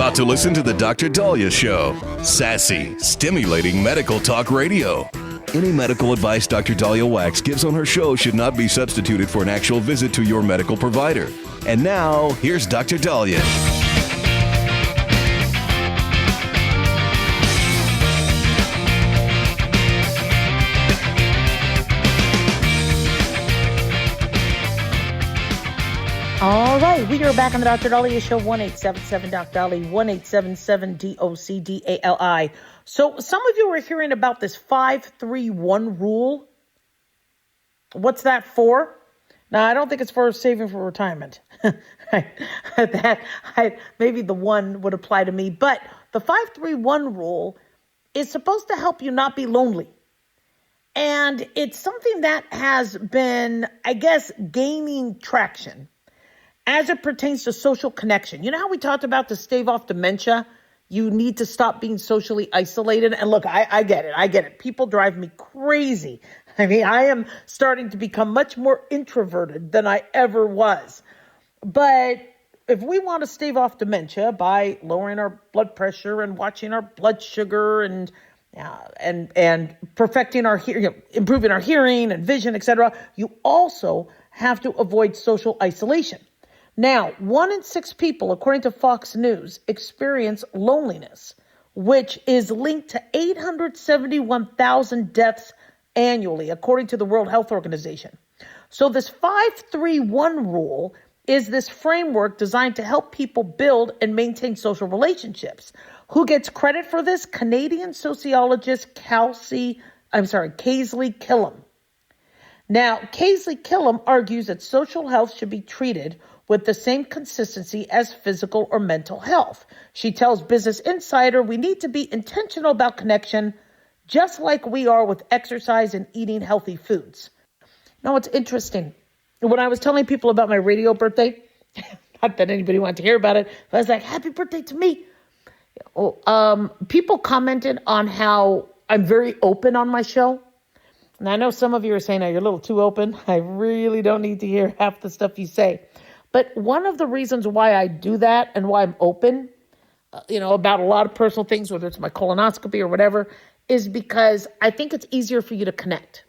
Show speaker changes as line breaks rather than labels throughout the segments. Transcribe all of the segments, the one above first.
about to listen to the Dr. Dahlia Show. Sassy, stimulating medical talk radio. Any medical advice Dr. Dahlia Wax gives on her show should not be substituted for an actual visit to your medical provider. And now, here's Dr. Dahlia.
All right, we are back on the Dr. Dahlia Show, 1-877-DOC-DALI, 1-877-DOC-DALI. So some of you are hearing about this 5-3-1 rule. What's that for? Now, I don't think it's for saving for retirement. Maybe the one would apply to me. But the 5-3-1 rule is supposed to help you not be lonely. And it's something that has been, I guess, gaining traction as it pertains to social connection. You know how we talked about to stave off dementia? You need to stop being socially isolated. And look, I get it. People drive me crazy. I mean, I am starting to become much more introverted than I ever was. But if we want to stave off dementia by lowering our blood pressure and watching our blood sugar and perfecting our improving our hearing and vision, etc., you also have to avoid social isolation. Now, 1 in 6 people, according to Fox News, experience loneliness, which is linked to 871,000 deaths annually, according to the World Health Organization. So this 5-3-1 rule is this framework designed to help people build and maintain social relationships. Who gets credit for this? Canadian sociologist Kaisley Killam. Now, Kaisley Killam argues that social health should be treated with the same consistency as physical or mental health. She tells Business Insider, we need to be intentional about connection, just like we are with exercise and eating healthy foods. Now, it's interesting. When I was telling people about my radio birthday, not that anybody wanted to hear about it, but I was like, happy birthday to me. People commented on how I'm very open on my show. And I know some of you are saying, you're a little too open. I really don't need to hear half the stuff you say. But one of the reasons why I do that and why I'm open, about a lot of personal things, whether it's my colonoscopy or whatever, is because I think it's easier for you to connect.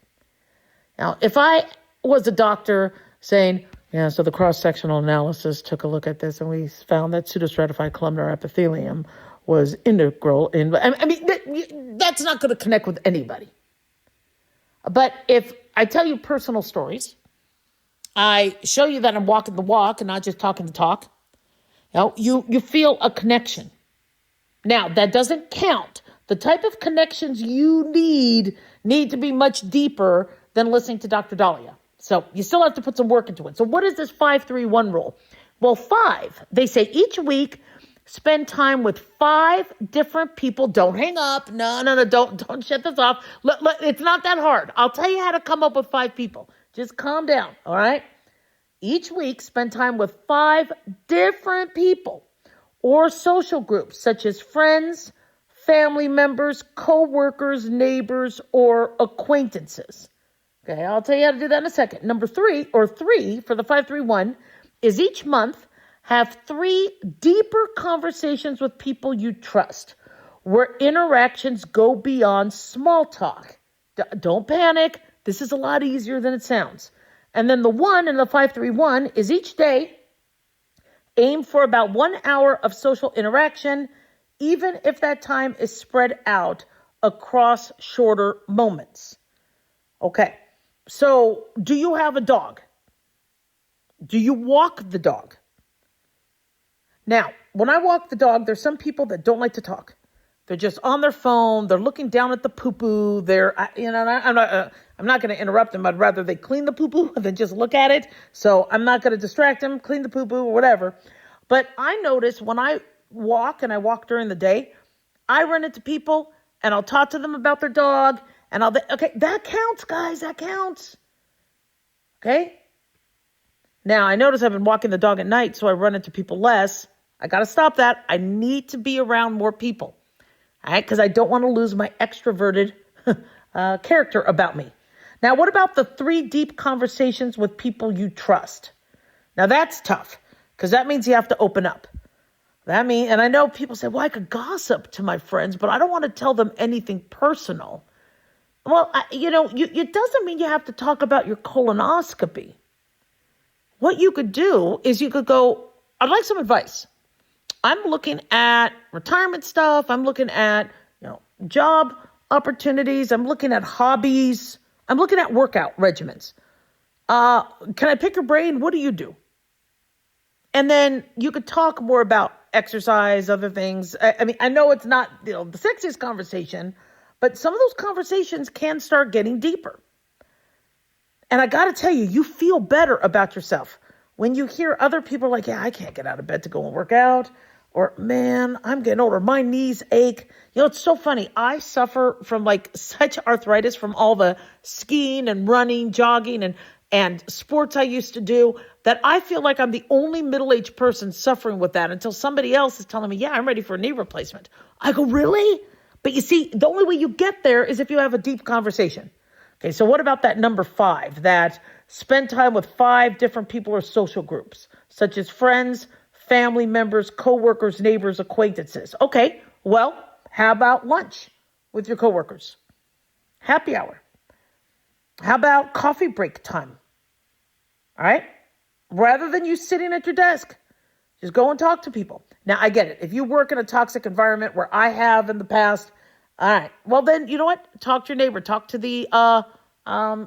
Now, if I was a doctor saying, so the cross-sectional analysis took a look at this and we found that pseudostratified columnar epithelium was integral in, that's not going to connect with anybody. But if I tell you personal stories, I show you that I'm walking the walk and not just talking the talk, you feel a connection. Now, that doesn't count. The type of connections you need to be much deeper than listening to Dr. Dahlia. So you still have to put some work into it. So what is this 5-3-1 rule? Well, 5, they say each week, spend time with 5 different people. Don't hang up. No, don't shut this off. It's not that hard. I'll tell you how to come up with 5 people. Just calm down, all right? Each week, spend time with 5 different people or social groups, such as friends, family members, co-workers, neighbors, or acquaintances. Okay, I'll tell you how to do that in a second. Number 3 for the 5-3-1, is each month have 3 deeper conversations with people you trust, where interactions go beyond small talk. Don't panic. This is a lot easier than it sounds. And then the 1 in the 5-3-1 is each day aim for about 1 hour of social interaction, even if that time is spread out across shorter moments. Okay, so do you have a dog? Do you walk the dog? Now, when I walk the dog, there's some people that don't like to talk. They're just on their phone. They're looking down at the poo-poo. I'm not going to interrupt them. I'd rather they clean the poo-poo than just look at it. So I'm not going to distract them, clean the poo-poo or whatever. But I notice when I walk and I walk during the day, I run into people and I'll talk to them about their dog. And okay, that counts, guys. That counts. Okay. Now I notice I've been walking the dog at night, so I run into people less. I got to stop that. I need to be around more people. All right, because I don't want to lose my extroverted character about me. Now, what about the 3 deep conversations with people you trust? Now, that's tough because that means you have to open up. And I know people say, well, I could gossip to my friends, but I don't want to tell them anything personal. Well, it doesn't mean you have to talk about your colonoscopy. What you could do is you could go, I'd like some advice. I'm looking at retirement stuff. I'm looking at, job opportunities. I'm looking at hobbies. I'm looking at workout regimens. Can I pick your brain? What do you do? And then you could talk more about exercise, other things. I know it's not, the sexiest conversation, but some of those conversations can start getting deeper. And I got to tell you, you feel better about yourself when you hear other people like, yeah, I can't get out of bed to go and work out. Or, man, I'm getting older. My knees ache. It's so funny. I suffer from such arthritis from all the skiing and running, jogging, and sports I used to do that I feel like I'm the only middle-aged person suffering with that until somebody else is telling me, yeah, I'm ready for a knee replacement. I go, really? But you see, the only way you get there is if you have a deep conversation. Okay, so what about that number 5, that spend time with 5 different people or social groups, such as friends, family members, coworkers, neighbors, acquaintances? Okay, well, how about lunch with your coworkers? Happy hour. How about coffee break time? All right? Rather than you sitting at your desk, just go and talk to people. Now, I get it. If you work in a toxic environment where I have in the past, all right, well then, you know what? Talk to your neighbor. Talk to the dog. I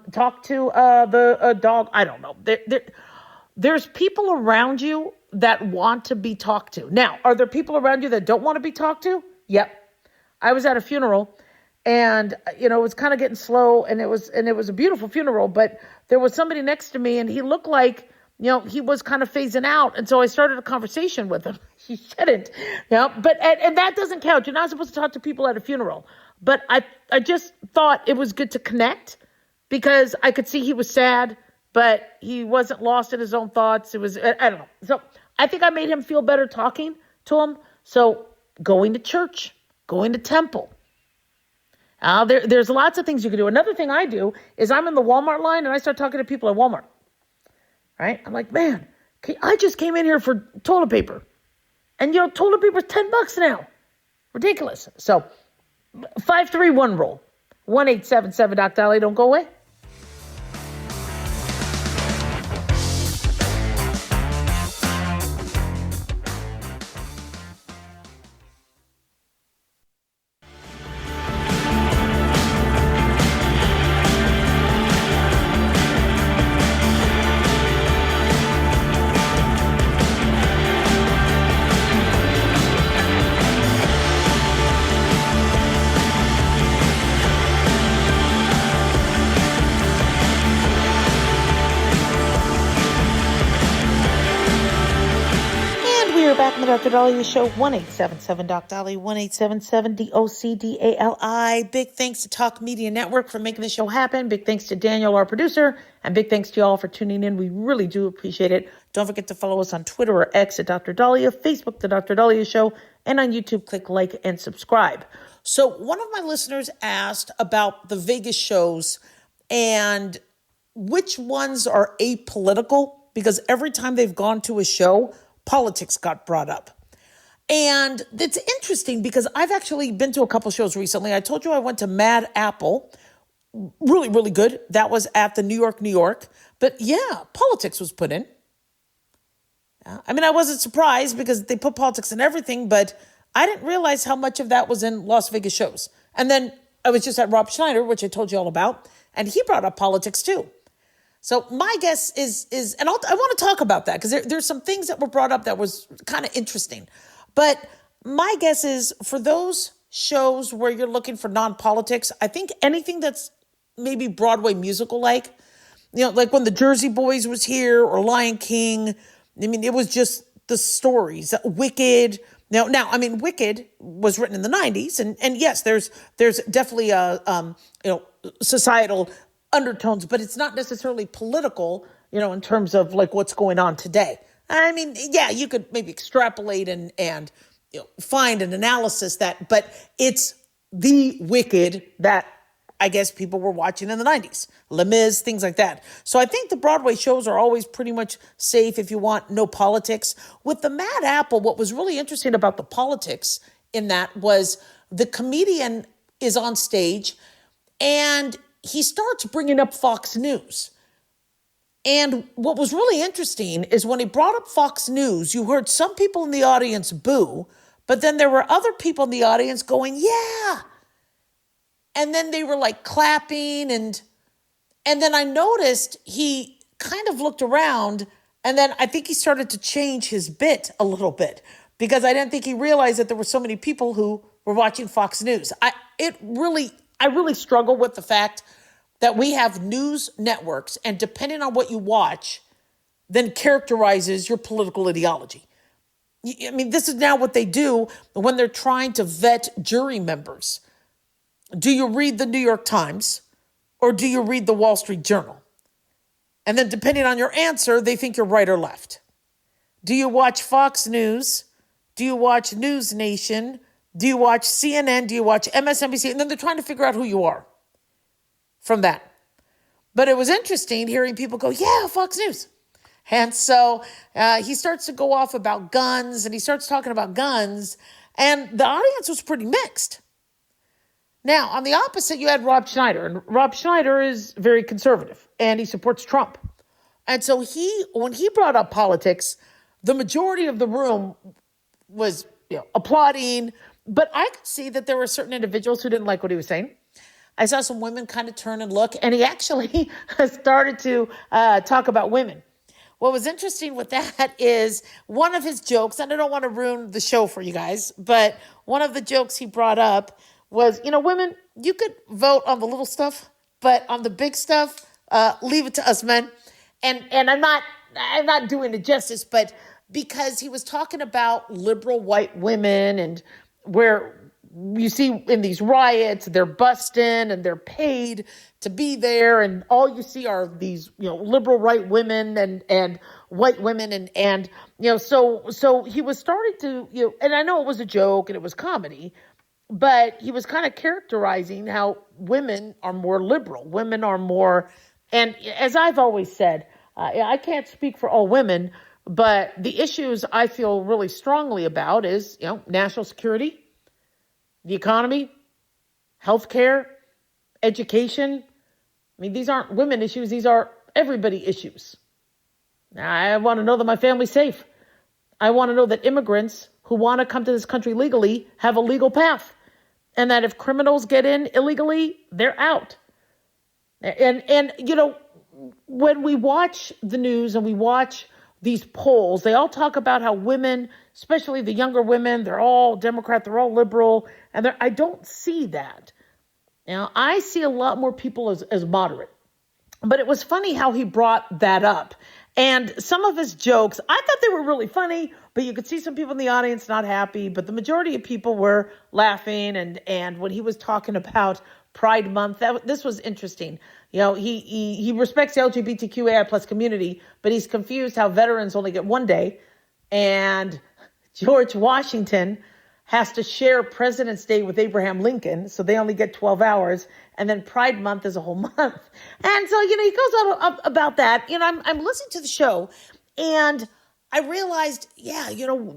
don't know. There's people around you that want to be talked to. Now, are there people around you that don't want to be talked to? Yep. I was at a funeral and, it was kind of getting slow and it was a beautiful funeral, but there was somebody next to me and he looked like, he was kind of phasing out. And so I started a conversation with him. He shouldn't, but that doesn't count. You're not supposed to talk to people at a funeral. But I just thought it was good to connect because I could see he was sad, but he wasn't lost in his own thoughts. I don't know. So I think I made him feel better talking to him. So going to church, going to temple. There's lots of things you can do. Another thing I do is I'm in the Walmart line and I start talking to people at Walmart. Right? I'm like, man, I just came in here for toilet paper. And, toilet paper's $10 now. Ridiculous. So 531 roll. 1-877-Doc-Dolly. Don't go away. Back in the Dr. Dolly Show, 1-877-Doc-Dolly, 1-877-DOCDALI. Big thanks to Talk Media Network for making the show happen. Big thanks to Daniel, our producer, and big thanks to y'all for tuning in. We really do appreciate it. Don't forget to follow us on Twitter or X at Dr. Dahlia, Facebook, The Dr. Dahlia Show, and on YouTube, click like and subscribe. So one of my listeners asked about the Vegas shows and which ones are apolitical, because every time they've gone to a show, politics got brought up. And it's interesting because I've actually been to a couple shows recently. I told you I went to Mad Apple. Really, really good. That was at the New York. But yeah, politics was put in. I wasn't surprised because they put politics in everything, but I didn't realize how much of that was in Las Vegas shows. And then I was just at Rob Schneider, which I told you all about, and he brought up politics too. So my guess is, and I want to talk about that because there's some things that were brought up that was kind of interesting. But my guess is for those shows where you're looking for non-politics, I think anything that's maybe Broadway musical like when the Jersey Boys was here or Lion King, it was just the stories. Wicked. Now, Wicked was written in the 90s, and yes, there's definitely a societal undertones, but it's not necessarily political, in terms of what's going on today. Yeah, you could maybe extrapolate and find an analysis but it's the Wicked that I guess people were watching in the 90s. Les Mis, things like that. So I think the Broadway shows are always pretty much safe if you want no politics. With the Mad Apple, what was really interesting about the politics in that was the comedian is on stage and he starts bringing up Fox News. And what was really interesting is when he brought up Fox News, you heard some people in the audience boo, but then there were other people in the audience going, yeah. And then they were like clapping. And then I noticed he kind of looked around and then I think he started to change his bit a little bit because I didn't think he realized that there were so many people who were watching Fox News. I really struggle with the fact that we have news networks and depending on what you watch, then characterizes your political ideology. I mean, this is now what they do when they're trying to vet jury members. Do you read the New York Times or do you read the Wall Street Journal? And then depending on your answer, they think you're right or left. Do you watch Fox News? Do you watch News Nation? Do you watch CNN? Do you watch MSNBC? And then they're trying to figure out who you are from that. But it was interesting hearing people go, yeah, Fox News. And so he starts to go off about guns and he starts talking about guns and the audience was pretty mixed. Now, on the opposite, you had Rob Schneider and Rob Schneider is very conservative and he supports Trump. And so when he brought up politics, the majority of the room was applauding, but I could see that there were certain individuals who didn't like what he was saying. I saw some women kind of turn and look, and he actually started to talk about women. What was interesting with that is one of his jokes, and I don't want to ruin the show for you guys, but one of the jokes he brought up was, women, you could vote on the little stuff, but on the big stuff, leave it to us men. And I'm not doing it justice, but because he was talking about liberal white women and where you see in these riots, they're busting and they're paid to be there. And all you see are these, liberal right women and white women. And so he was starting to, and I know it was a joke and it was comedy, but he was kind of characterizing how women are more liberal. Women are more, and as I've always said, I can't speak for all women, but the issues I feel really strongly about is, national security, the economy, healthcare, education. I mean, these aren't women issues. These are everybody issues. I want to know that my family's safe. I want to know that immigrants who want to come to this country legally have a legal path. And that if criminals get in illegally, they're out. And when we watch the news and we watch these polls, they all talk about how women, especially the younger women, they're all Democrat, they're all liberal, and I don't see that. I see a lot more people as moderate. But it was funny how he brought that up. And some of his jokes, I thought they were really funny, but you could see some people in the audience not happy, but the majority of people were laughing. And when he was talking about Pride Month, this was interesting. He respects the LGBTQAI plus community, but he's confused how veterans only get one day. And George Washington has to share President's Day with Abraham Lincoln, so they only get 12 hours. And then Pride Month is a whole month. And so, he goes on about that. I'm listening to the show and I realized,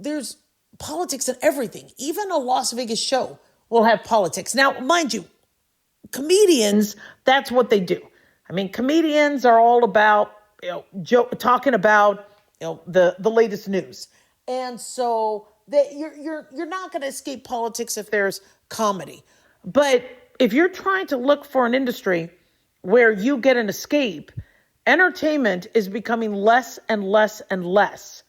there's politics in everything. Even a Las Vegas show will have politics. Now, mind you, comedians, that's what they do. I mean, comedians are all about, talking about, the latest news. And so you're not going to escape politics if there's comedy. But if you're trying to look for an industry where you get an escape, entertainment is becoming less and less and less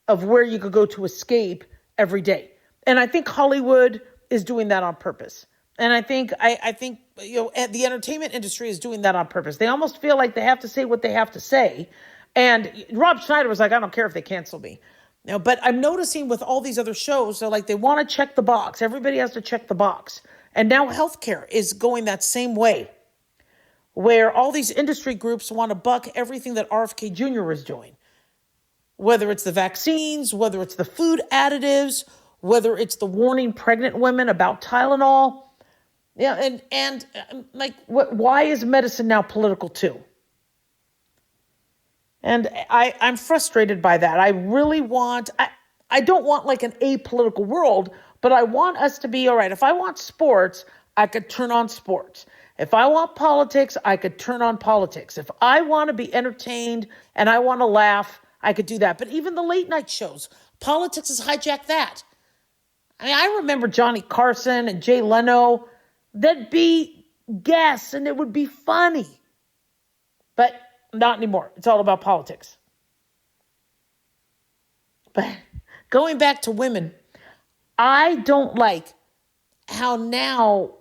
of where you could go to escape every day. And I think Hollywood is doing that on purpose. And I think the entertainment industry is doing that on purpose. They almost feel like they have to say what they have to say. And Rob Schneider was like, I don't care if they cancel me. But I'm noticing with all these other shows, they're like, they want to check the box. Everybody has to check the box. And now healthcare is going that same way, where all these industry groups want to buck everything that RFK Jr. is doing, whether it's the vaccines, whether it's the food additives, whether it's the warning pregnant women about Tylenol. Yeah, and like, why is medicine now political too? And I'm frustrated by that. I don't want like an apolitical world, but I want us to be all right. If I want sports, I could turn on sports. If I want politics, I could turn on politics. If I want to be entertained and I want to laugh, I could do that. But even the late night shows, politics has hijacked that. I mean, I remember Johnny Carson and Jay Leno. There'd be guests and it would be funny. But not anymore. It's all about politics. But going back to women, I don't like how now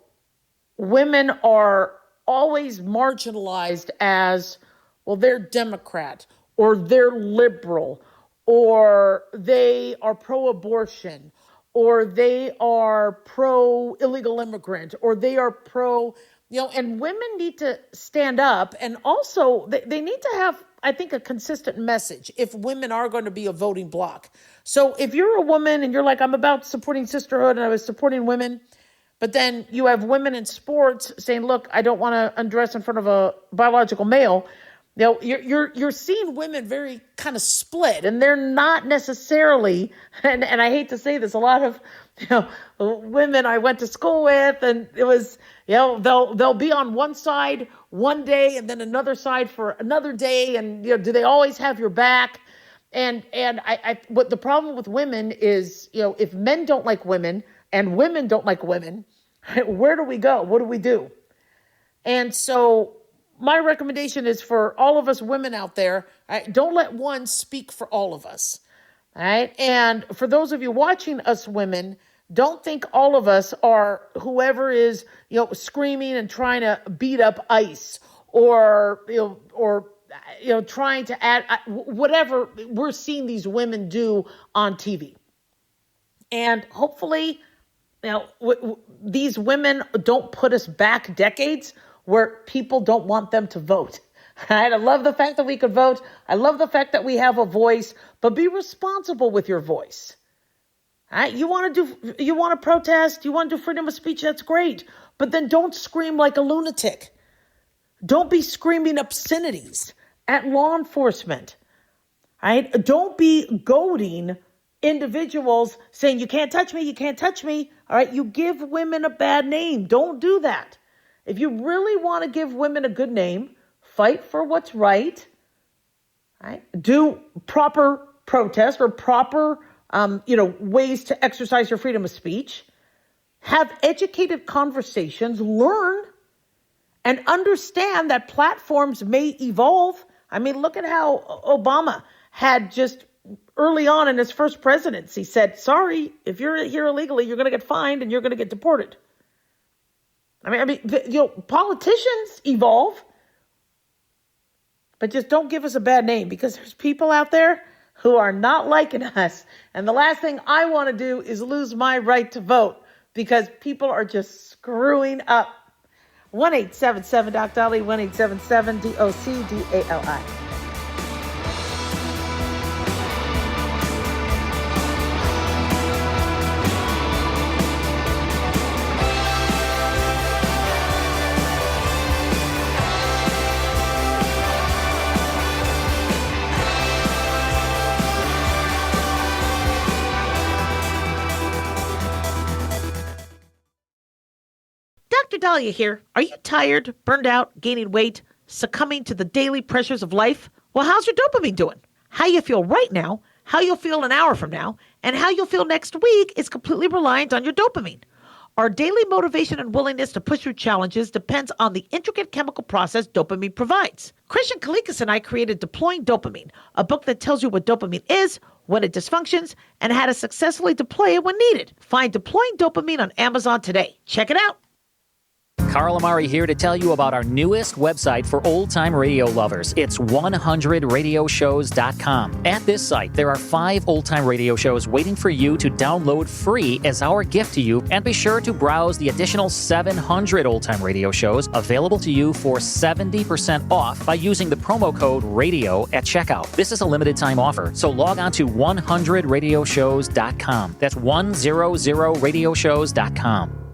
women are always marginalized as, well, they're Democrat or they're liberal or they are pro-abortion or they are pro-illegal immigrant or they are and women need to stand up, and also they need to have, I think, a consistent message if women are going to be a voting bloc. So if you're a woman and you're like, I'm about supporting sisterhood and I was supporting women, but then you have women in sports saying, look, I don't want to undress in front of a biological male. You're seeing women very kind of split, and they're not necessarily, and I hate to say this, a lot of women I went to school with, and it was, they'll be on one side one day and then another side for another day, and do they always have your back? And what the problem with women is, if men don't like women and women don't like women, where do we go? What do we do? And so my recommendation is for all of us women out there, don't let one speak for all of us. All right. And for those of you watching us women, don't think all of us are whoever is, screaming and trying to beat up ICE or trying to add whatever we're seeing these women do on TV. And hopefully, these women don't put us back decades where people don't want them to vote. Right? I love the fact that we could vote. I love the fact that we have a voice, but be responsible with your voice. Right? You want to protest, you want to do freedom of speech, that's great. But then don't scream like a lunatic. Don't be screaming obscenities at law enforcement. Right? Don't be goading individuals saying, you can't touch me, you can't touch me. All right, you give women a bad name. Don't do that. If you really want to give women a good name, fight for what's right. Right? Do proper protest or proper, ways to exercise your freedom of speech. Have educated conversations, learn, and understand that platforms may evolve. I mean, look at how Obama had just early on in his first presidency said, sorry, if you're here illegally, you're going to get fined and you're going to get deported. Politicians evolve, but just don't give us a bad name, because there's people out there who are not liking us. And the last thing I want to do is lose my right to vote because people are just screwing up. 1-877-DOC-DALI, 1-877-DOC-DALI. Dr. Dahlia here. Are you tired, burned out, gaining weight, succumbing to the daily pressures of life? Well, how's your dopamine doing? How you feel right now, how you'll feel an hour from now, and how you'll feel next week is completely reliant on your dopamine. Our daily motivation and willingness to push through challenges depends on the intricate chemical process dopamine provides. Christian Kalikas and I created Deploying Dopamine, a book that tells you what dopamine is, when it dysfunctions, and how to successfully deploy it when needed. Find Deploying Dopamine on Amazon today. Check it out.
Carl Amari here to tell you about our newest website for old-time radio lovers. It's 100radioshows.com. At this site, there are 5 old-time radio shows waiting for you to download free as our gift to you, and be sure to browse the additional 700 old-time radio shows available to you for 70% off by using the promo code RADIO at checkout. This is a limited-time offer, so log on to 100radioshows.com. That's 100radioshows.com.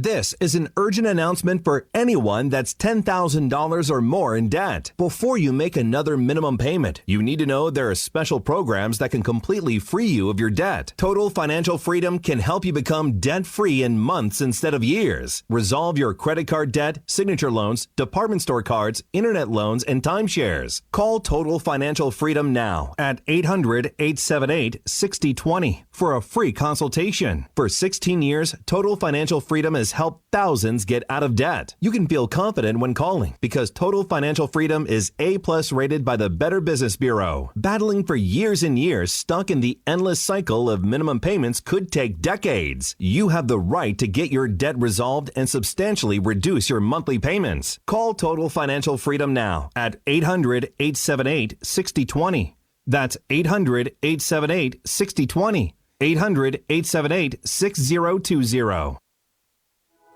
This is an urgent announcement for anyone that's $10,000 or more in debt. Before you make another minimum payment, you need to know there are special programs that can completely free you of your debt. Total Financial Freedom can help you become debt-free in months instead of years. Resolve your credit card debt, signature loans, department store cards, internet loans, and timeshares. Call Total Financial Freedom now at 800-878-6020 for a free consultation. For 16 years, Total Financial Freedom has helped thousands get out of debt. You can feel confident when calling because Total Financial Freedom is A+ rated by the Better Business Bureau. Battling for years and years, stuck in the endless cycle of minimum payments could take decades. You have the right to get your debt resolved and substantially reduce your monthly payments. Call Total Financial Freedom now at 800-878-6020. That's 800-878-6020. 800-878-6020.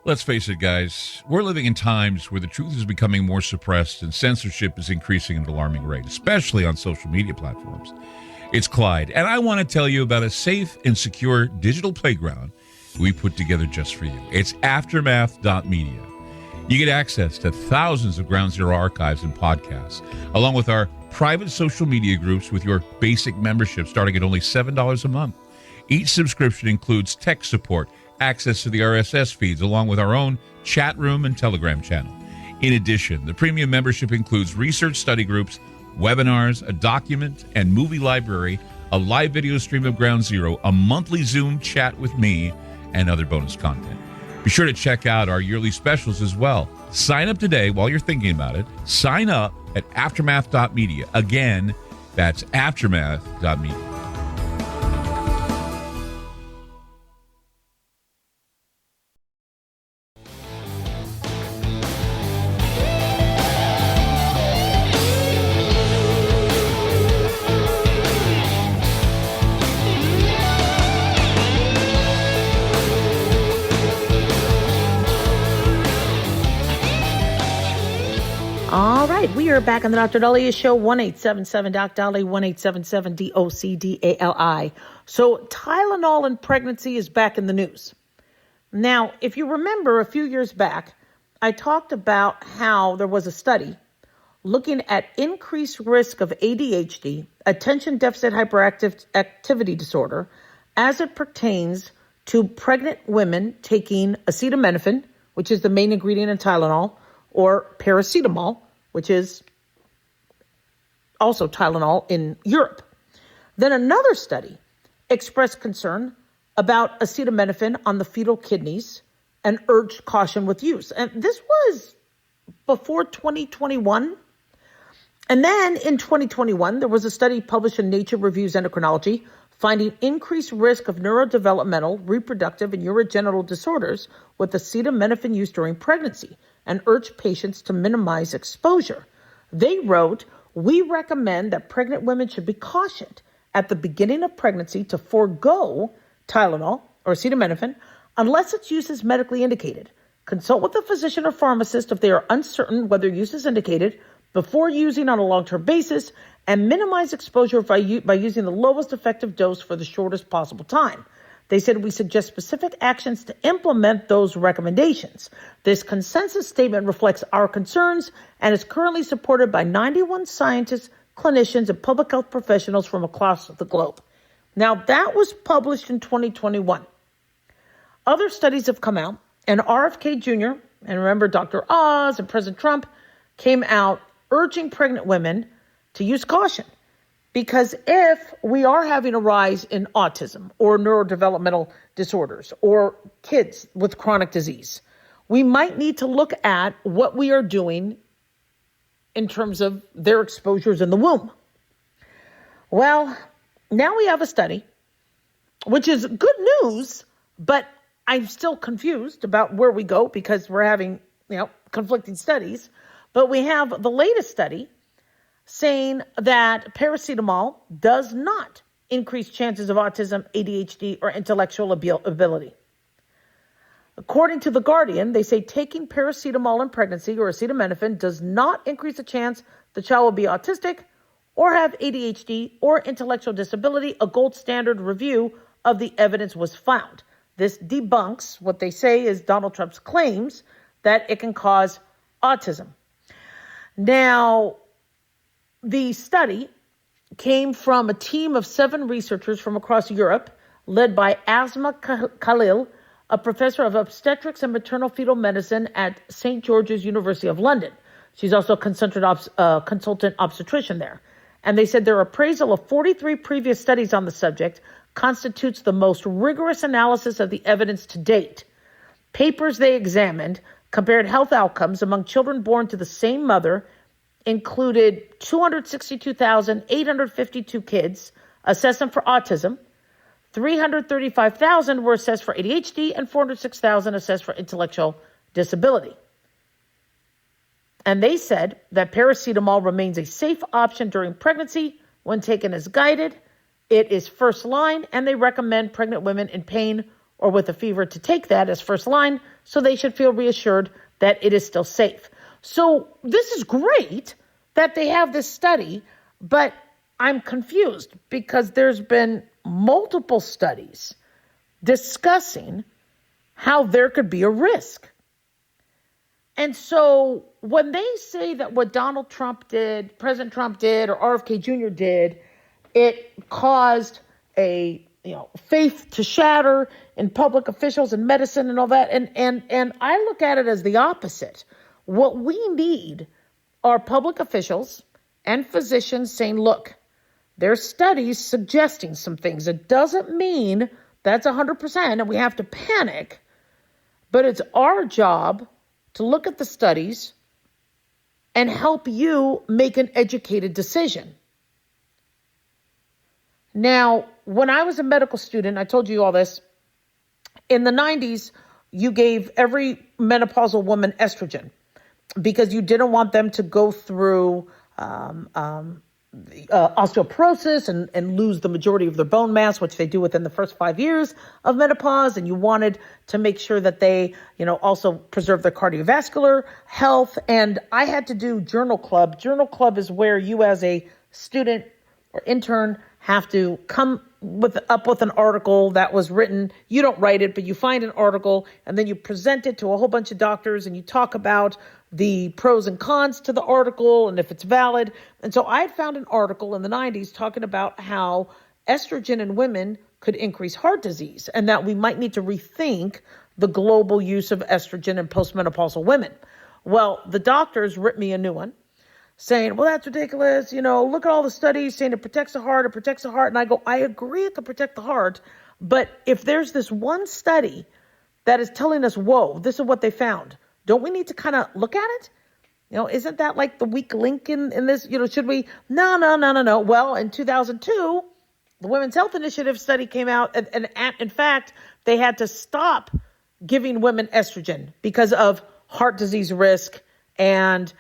Let's face it, guys, we're living in times where the truth is becoming more suppressed and censorship is increasing at an alarming rate, especially on social media platforms. It's Clyde, and I want to tell you about a safe and secure digital playground we put together just for you. It's aftermath.media. You get access to thousands of Ground Zero archives and podcasts, along with our private social media groups with your basic membership starting at only $7 a month. Each subscription includes tech support, access to the RSS feeds, along with our own chat room and Telegram channel. In addition, the premium membership includes research study groups, webinars, a document and movie library, a live video stream of Ground Zero, a monthly Zoom chat with me, and other bonus content. Be sure to check out our yearly specials as well. Sign up today while you're thinking about it. Sign up at aftermath.media. Again, that's aftermath.media.
All right, we are back on the Dr. Daliah Show, 1-877-DOC-DALI, 1-877-DOC-DALI. So Tylenol in pregnancy is back in the news. Now, if you remember a few years back, I talked about how there was a study looking at increased risk of ADHD, attention deficit hyperactivity disorder, as it pertains to pregnant women taking acetaminophen, which is the main ingredient in Tylenol, or paracetamol, which is also Tylenol in Europe. Then another study expressed concern about acetaminophen on the fetal kidneys and urged caution with use. And this was before 2021. And then in 2021, there was a study published in Nature Reviews Endocrinology finding increased risk of neurodevelopmental, reproductive, and urogenital disorders with acetaminophen use during pregnancy and urged patients to minimize exposure. They wrote, "We recommend that pregnant women should be cautioned at the beginning of pregnancy to forego Tylenol or acetaminophen unless its use is medically indicated. Consult with a physician or pharmacist if they are uncertain whether use is indicated before using on a long-term basis, and minimize exposure by using the lowest effective dose for the shortest possible time." They said, "We suggest specific actions to implement those recommendations. This consensus statement reflects our concerns and is currently supported by 91 scientists, clinicians, and public health professionals from across the globe." Now, that was published in 2021. Other studies have come out, and RFK Jr., and remember Dr. Oz and President Trump, came out urging pregnant women to use caution. Because if we are having a rise in autism or neurodevelopmental disorders or kids with chronic disease, we might need to look at what we are doing in terms of their exposures in the womb. Well, now we have a study, which is good news, but I'm still confused about where we go because we're having, conflicting studies. But we have the latest study saying that paracetamol does not increase chances of autism, ADHD, or intellectual ability. According to The Guardian, they say taking paracetamol in pregnancy or acetaminophen does not increase the chance the child will be autistic or have ADHD or intellectual disability. A gold standard review of the evidence was found. This debunks what they say is Donald Trump's claims that it can cause autism. Now, the study came from a team of 7 researchers from across Europe, led by Asma Khalil, a professor of obstetrics and maternal fetal medicine at St. George's University of London. She's also a consultant obstetrician there. And they said their appraisal of 43 previous studies on the subject constitutes the most rigorous analysis of the evidence to date. Papers they examined compared health outcomes among children born to the same mother, included 262,852 kids assessed them for autism, 335,000 were assessed for ADHD, and 406,000 assessed for intellectual disability. And they said that paracetamol remains a safe option during pregnancy when taken as guided. It is first line, and they recommend pregnant women in pain or with a fever to take that as first line, so they should feel reassured that it is still safe. So this is great that they have this study, but I'm confused because there's been multiple studies discussing how there could be a risk. And so when they say that what Donald Trump did, President Trump did, or RFK Jr. did, it caused a faith to shatter in public officials and medicine and all that. And I look at it as the opposite. What we need are public officials and physicians saying, look, there's studies suggesting some things. It doesn't mean that's 100% and we have to panic, but it's our job to look at the studies and help you make an educated decision. Now, when I was a medical student, I told you all this, in the 90s, you gave every menopausal woman estrogen because you didn't want them to go through osteoporosis and lose the majority of their bone mass, which they do within the first 5 years of menopause. And you wanted to make sure that they, also preserve their cardiovascular health. And I had to do journal club. Journal club is where you as a student or intern have to come up with an article that was written. You don't write it, but you find an article and then you present it to a whole bunch of doctors and you talk about the pros and cons to the article and if it's valid. And so I had found an article in the 90s talking about how estrogen in women could increase heart disease and that we might need to rethink the global use of estrogen in postmenopausal women. Well, the doctors ripped me a new one, saying, well, that's ridiculous. Look at all the studies saying it protects the heart, And I go, I agree it can protect the heart. But if there's this one study that is telling us, whoa, this is what they found, don't we need to kind of look at it? Isn't that like the weak link in this? Should we? No. Well, in 2002, the Women's Health Initiative study came out. And in fact, they had to stop giving women estrogen because of heart disease risk. And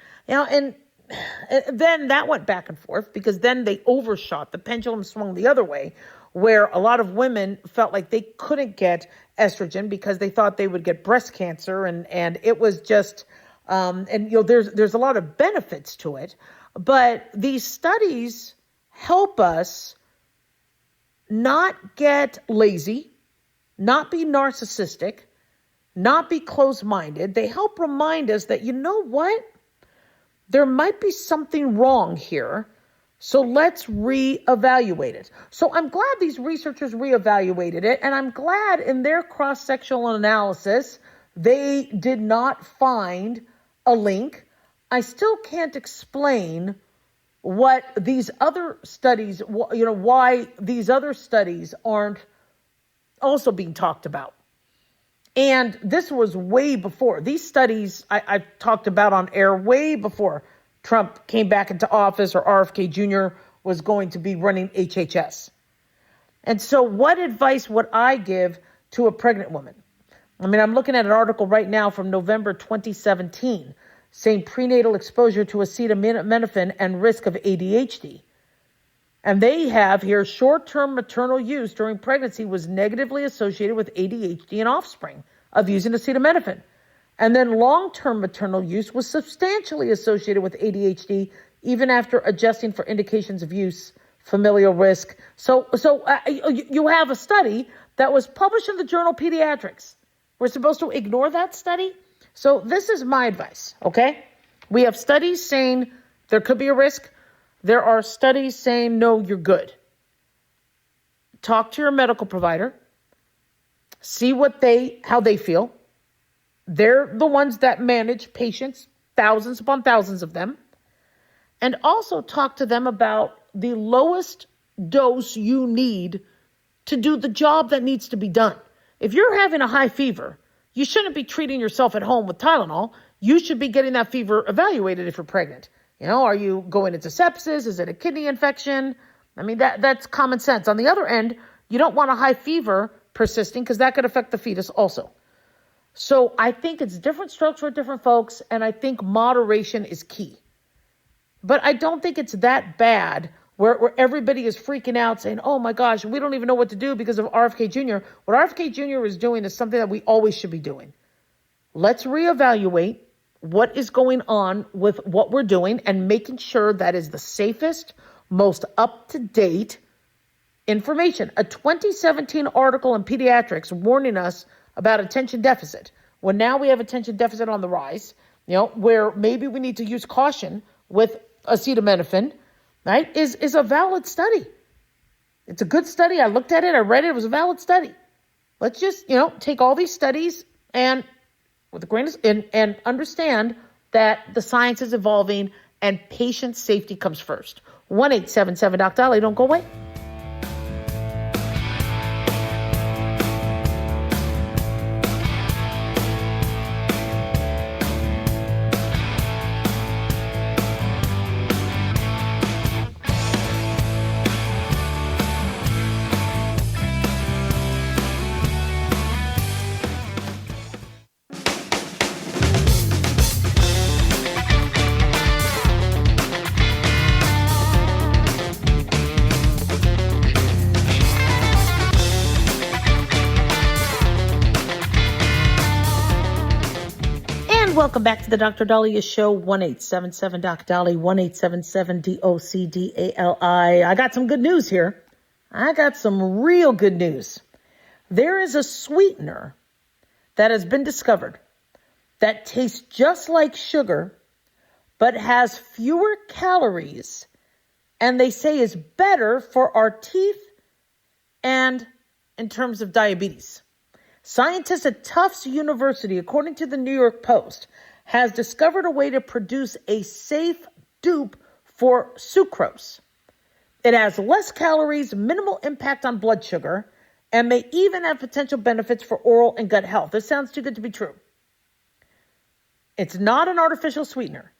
then that went back and forth because then they overshot. The pendulum swung the other way, where a lot of women felt like they couldn't get estrogen because they thought they would get breast cancer. And it was just, there's a lot of benefits to it. But these studies help us not get lazy, not be narcissistic, not be closed-minded. They help remind us that, what? There might be something wrong here, so let's reevaluate it. So I'm glad these researchers reevaluated it, and I'm glad in their cross-sectional analysis, they did not find a link. I still can't explain what these other studies, why these other studies aren't also being talked about. And this was way before. These studies I talked about on air way before Trump came back into office or RFK Jr. was going to be running HHS. And so what advice would I give to a pregnant woman? I'm looking at an article right now from November 2017 saying prenatal exposure to acetaminophen and risk of ADHD. And they have here short-term maternal use during pregnancy was negatively associated with ADHD in offspring of using acetaminophen. And then long-term maternal use was substantially associated with ADHD even after adjusting for indications of use, familial risk. So you have a study that was published in the journal Pediatrics. We're supposed to ignore that study? So this is my advice, okay? We have studies saying there could be a risk. There are studies saying, no, you're good. Talk to your medical provider. See how they feel. They're the ones that manage patients, thousands upon thousands of them. And also talk to them about the lowest dose you need to do the job that needs to be done. If you're having a high fever, you shouldn't be treating yourself at home with Tylenol. You should be getting that fever evaluated if you're pregnant. Are you going into sepsis? Is it a kidney infection? I mean, that's common sense. On the other end, you don't want a high fever persisting because that could affect the fetus also. So I think it's different strokes for different folks, and I think moderation is key. But I don't think it's that bad where everybody is freaking out saying, oh my gosh, we don't even know what to do because of RFK Jr. What RFK Jr. is doing is something that we always should be doing. Let's reevaluate what is going on with what we're doing and making sure that is the safest, most up-to-date information. A 2017 article in Pediatrics warning us about attention deficit. When now we have attention deficit on the rise, where maybe we need to use caution with acetaminophen, right, is a valid study. It's a good study. I looked at it. I read it. It was a valid study. Let's just, take all these studies and with a grain of, and understand that the science is evolving and patient safety comes first. 1-877-DOC-DOLLY. Don't go away. Welcome back to the Dr. Dahlia Show, 1-877-DOC-DOLLY, 1-877-DOC-DALI. I got some good news here. I got some real good news. There is a sweetener that has been discovered that tastes just like sugar, but has fewer calories, and they say is better for our teeth and in terms of diabetes. Scientists at Tufts University, according to the New York Post, has discovered a way to produce a safe dupe for sucrose. It has less calories, minimal impact on blood sugar, and may even have potential benefits for oral and gut health. This sounds too good to be true. It's not an artificial sweetener.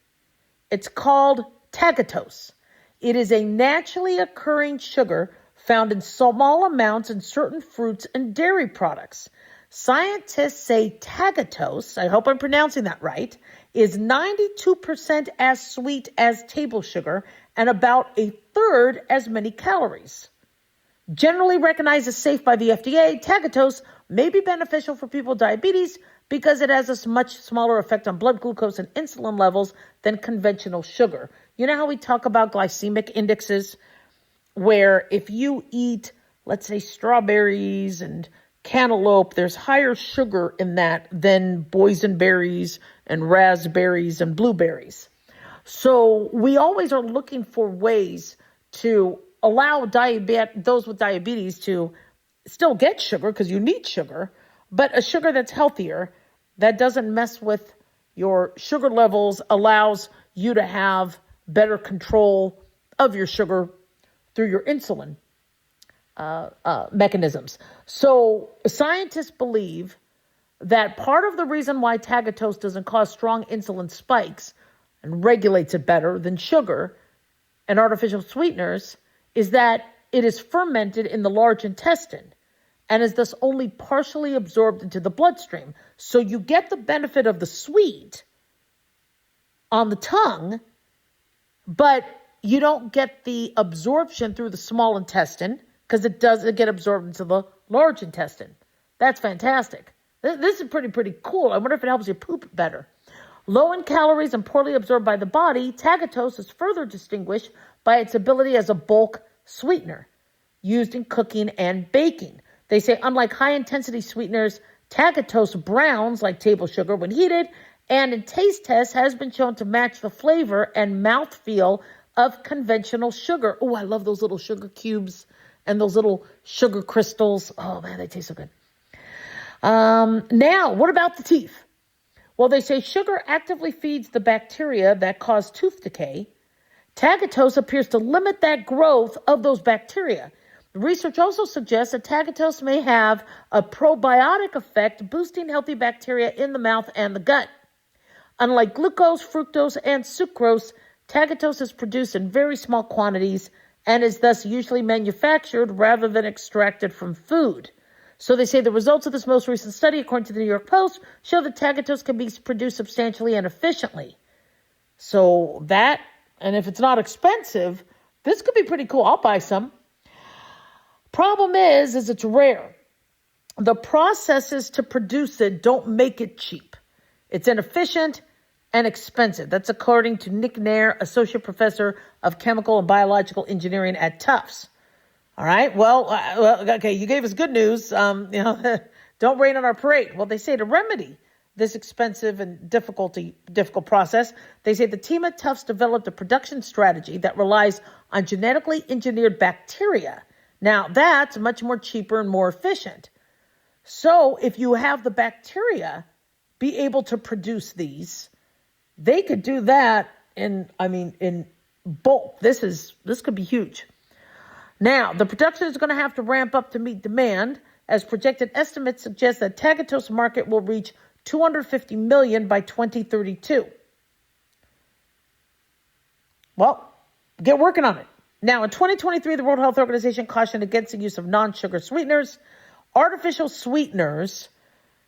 It's called tagatose. It is a naturally occurring sugar found in small amounts in certain fruits and dairy products. Scientists say tagatose, I hope I'm pronouncing that right, is 92% as sweet as table sugar and about a third as many calories. Generally recognized as safe by the FDA, tagatose may be beneficial for people with diabetes because it has a much smaller effect on blood glucose and insulin levels than conventional sugar. You know how we talk about glycemic indexes, where if you eat, let's say, strawberries and cantaloupe, there's higher sugar in that than boysenberries and raspberries and blueberries. So we always are looking for ways to allow those with diabetes to still get sugar because you need sugar, but a sugar that's healthier, that doesn't mess with your sugar levels, allows you to have better control of your sugar through your insulin mechanisms. So scientists believe that part of the reason why tagatose doesn't cause strong insulin spikes and regulates it better than sugar and artificial sweeteners is that it is fermented in the large intestine and is thus only partially absorbed into the bloodstream. So you get the benefit of the sweet on the tongue, but you don't get the absorption through the small intestine because it doesn't get absorbed into the large intestine. That's fantastic. This is pretty cool. I wonder if it helps you poop better. Low in calories and poorly absorbed by the body, tagatose is further distinguished by its ability as a bulk sweetener used in cooking and baking. They say unlike high-intensity sweeteners, tagatose browns like table sugar when heated, and in taste tests has been shown to match the flavor and mouthfeel of conventional sugar. Oh, I love those little sugar cubes and those little sugar crystals. Oh, man, they taste so good. Now, what about the teeth? Well, they say sugar actively feeds the bacteria that cause tooth decay. Tagatose appears to limit that growth of those bacteria. Research also suggests that tagatose may have a probiotic effect, boosting healthy bacteria in the mouth and the gut. Unlike glucose, fructose, and sucrose, tagatose is produced in very small quantities and is thus usually manufactured rather than extracted from food. So they say the results of this most recent study, according to the New York Post, show that tagatose can be produced substantially and efficiently. So that, and if it's not expensive, this could be pretty cool. I'll buy some. Problem is it's rare. The processes to produce it don't make it cheap. It's inefficient and expensive. That's according to Nick Nair, Associate Professor of Chemical and Biological Engineering at Tufts. All right. Well, okay. You gave us good news. Don't rain on our parade. Well, they say to remedy this expensive and difficult process, they say the team at Tufts developed a production strategy that relies on genetically engineered bacteria. Now, that's much more cheaper and more efficient. So if you have the bacteria be able to produce these, they could do that in bulk. This could be huge. Now, the production is going to have to ramp up to meet demand, as projected estimates suggest that tagatose market will reach 250 million by 2032. Well, get working on it. Now, in 2023, the World Health Organization cautioned against the use of non-sugar sweeteners. Artificial sweeteners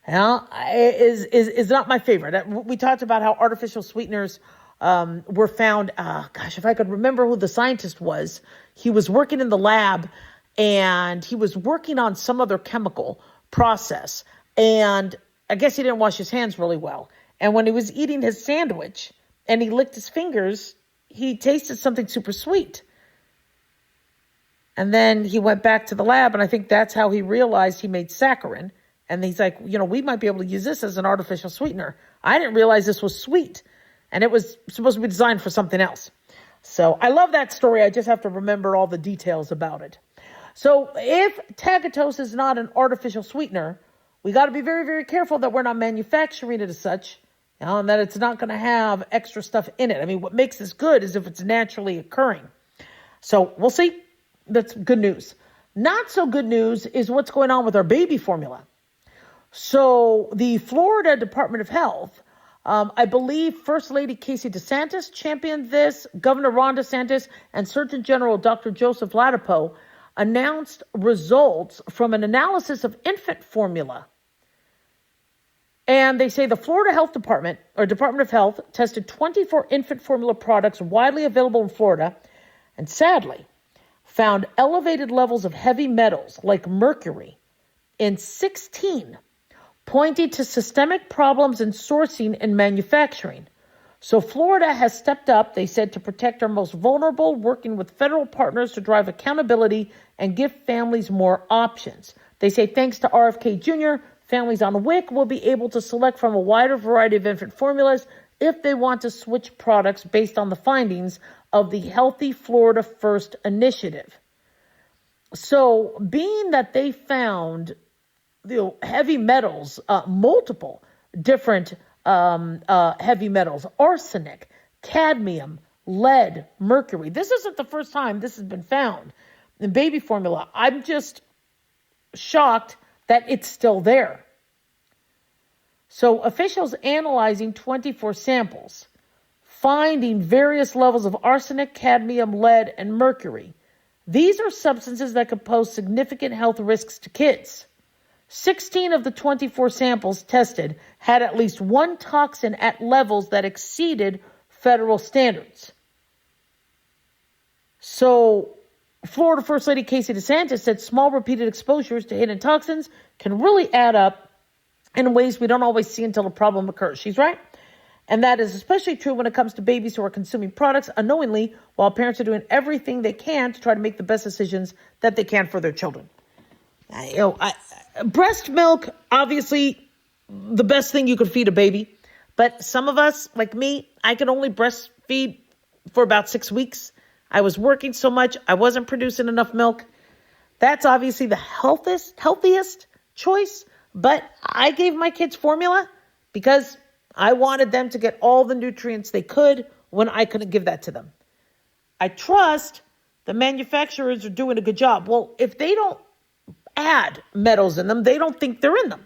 is not my favorite. We talked about how artificial sweeteners were found. If I could remember who the scientist was. He was working in the lab and he was working on some other chemical process. And I guess he didn't wash his hands really well. And when he was eating his sandwich and he licked his fingers, he tasted something super sweet. And then he went back to the lab, and I think that's how he realized he made saccharin. And he's like, we might be able to use this as an artificial sweetener. I didn't realize this was sweet. And it was supposed to be designed for something else. So I love that story. I just have to remember all the details about it. So if tagatose is not an artificial sweetener, we got to be very, very careful that we're not manufacturing it as such, and that it's not going to have extra stuff in it. I mean, what makes this good is if it's naturally occurring. So we'll see. That's good news. Not so good news is what's going on with our baby formula. So the Florida Department of Health, I believe First Lady Casey DeSantis championed this. Governor Ron DeSantis and Surgeon General Dr. Joseph Ladapo announced results from an analysis of infant formula. And they say the Florida Health Department, or Department of Health, tested 24 infant formula products widely available in Florida, and sadly found elevated levels of heavy metals like mercury in 16, pointing to systemic problems in sourcing and manufacturing. So Florida has stepped up, they said, to protect our most vulnerable, working with federal partners to drive accountability and give families more options. They say thanks to RFK Jr., families on WIC will be able to select from a wider variety of infant formulas if they want to switch products based on the findings of the Healthy Florida First initiative. So being that they found heavy metals, multiple different heavy metals, arsenic, cadmium, lead, mercury. This isn't the first time this has been found in baby formula. I'm just shocked that it's still there. So officials analyzing 24 samples, finding various levels of arsenic, cadmium, lead, and mercury. These are substances that could pose significant health risks to kids. 16 of the 24 samples tested had at least one toxin at levels that exceeded federal standards. So Florida First Lady Casey DeSantis said small repeated exposures to hidden toxins can really add up in ways we don't always see until a problem occurs. She's right. And that is especially true when it comes to babies who are consuming products unknowingly while parents are doing everything they can to try to make the best decisions that they can for their children. Breast milk, obviously, the best thing you could feed a baby. But some of us, like me, I could only breastfeed for about 6 weeks. I was working so much, I wasn't producing enough milk. That's obviously the healthiest choice. But I gave my kids formula because I wanted them to get all the nutrients they could when I couldn't give that to them. I trust the manufacturers are doing a good job. Well, if they don't add metals in them, they don't think they're in them.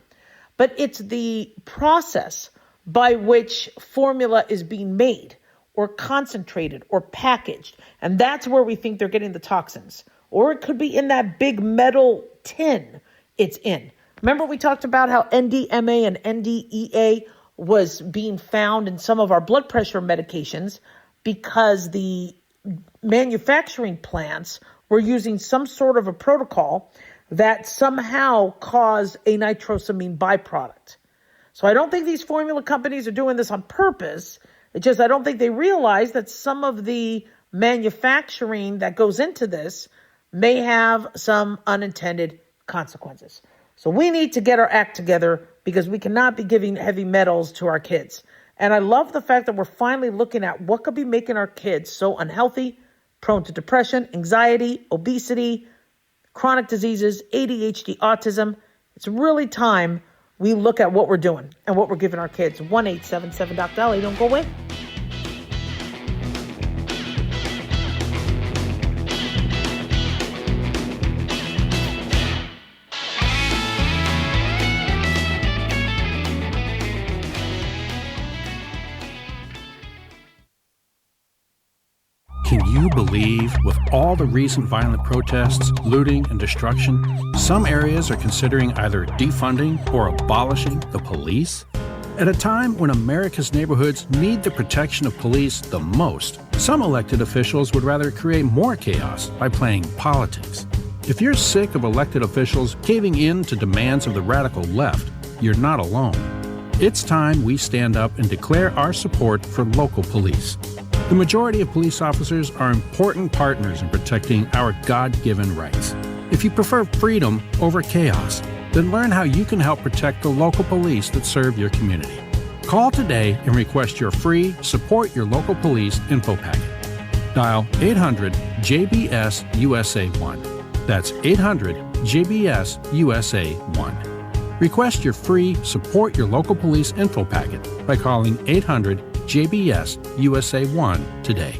But it's the process by which formula is being made or concentrated or packaged. And that's where we think they're getting the toxins. Or it could be in that big metal tin it's in. Remember we talked about how NDMA and NDEA was being found in some of our blood pressure medications because the manufacturing plants were using some sort of a protocol that somehow caused a nitrosamine byproduct. So I don't think these formula companies are doing this on purpose. It's just I don't think they realize that some of the manufacturing that goes into this may have some unintended consequences. So we need to get our act together because we cannot be giving heavy metals to our kids. And I love the fact that we're finally looking at what could be making our kids so unhealthy, prone to depression, anxiety, obesity, chronic diseases, ADHD, autism. It's really time we look at what we're doing and what we're giving our kids. 1-877-DOC-DOLLY. Don't go away.
Can you believe, with all the recent violent protests, looting, and destruction, some areas are considering either defunding or abolishing the police? At a time when America's neighborhoods need the protection of police the most, some elected officials would rather create more chaos by playing politics. If you're sick of elected officials caving in to demands of the radical left, you're not alone. It's time we stand up and declare our support for local police. The majority of police officers are important partners in protecting our God-given rights. If you prefer freedom over chaos, then learn how you can help protect the local police that serve your community. Call today and request your free Support Your Local Police info packet. Dial 800-JBS-USA-1. That's 800-JBS-USA-1. Request your free Support Your Local Police info packet by calling 800-JBS-USA-1 today.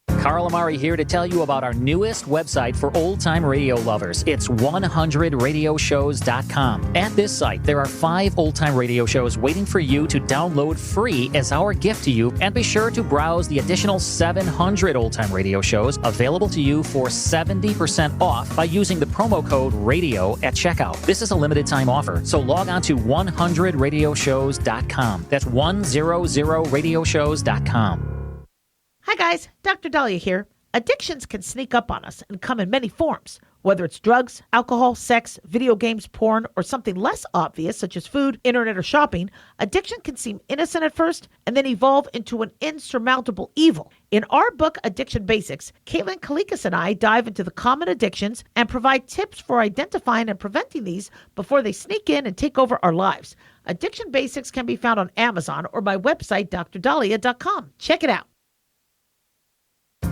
Carl Amari here to tell you about our newest website for old-time radio lovers. It's 100radioshows.com. At this site, there are 5 old-time radio shows waiting for you to download free as our gift to you, and be sure to browse the additional 700 old-time radio shows available to you for 70% off by using the promo code RADIO at checkout. This is a limited-time offer, so log on to 100radioshows.com. That's 100radioshows.com.
Hi guys, Dr. Dahlia here. Addictions can sneak up on us and come in many forms. Whether it's drugs, alcohol, sex, video games, porn, or something less obvious such as food, internet, or shopping, addiction can seem innocent at first and then evolve into an insurmountable evil. In our book, Addiction Basics, Caitlin Kalikas and I dive into the common addictions and provide tips for identifying and preventing these before they sneak in and take over our lives. Addiction Basics can be found on Amazon or my website, drdahlia.com. Check it out.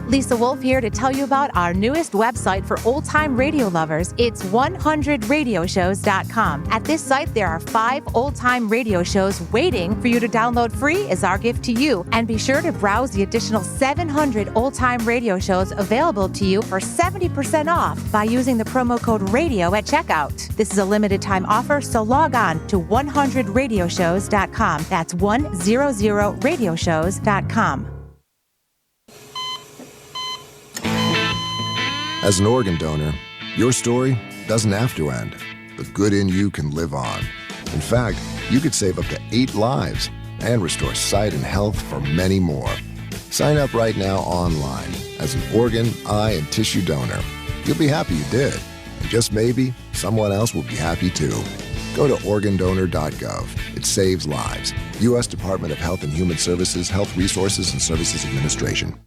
Lisa Wolf here to tell you about our newest website for old-time radio lovers. It's 100radioshows.com. At this site, there are 5 old-time radio shows waiting for you to download free as our gift to you. And be sure to browse the additional 700 old-time radio shows available to you for 70% off by using the promo code RADIO at checkout. This is a limited-time offer, so log on to 100radioshows.com. That's 100radioshows.com.
As an organ donor, your story doesn't have to end. The good in you can live on. In fact, you could save up to 8 lives and restore sight and health for many more. Sign up right now online as an organ, eye, and tissue donor. You'll be happy you did. And just maybe, someone else will be happy too. Go to organdonor.gov. It saves lives. U.S. Department of Health and Human Services, Health Resources and Services Administration.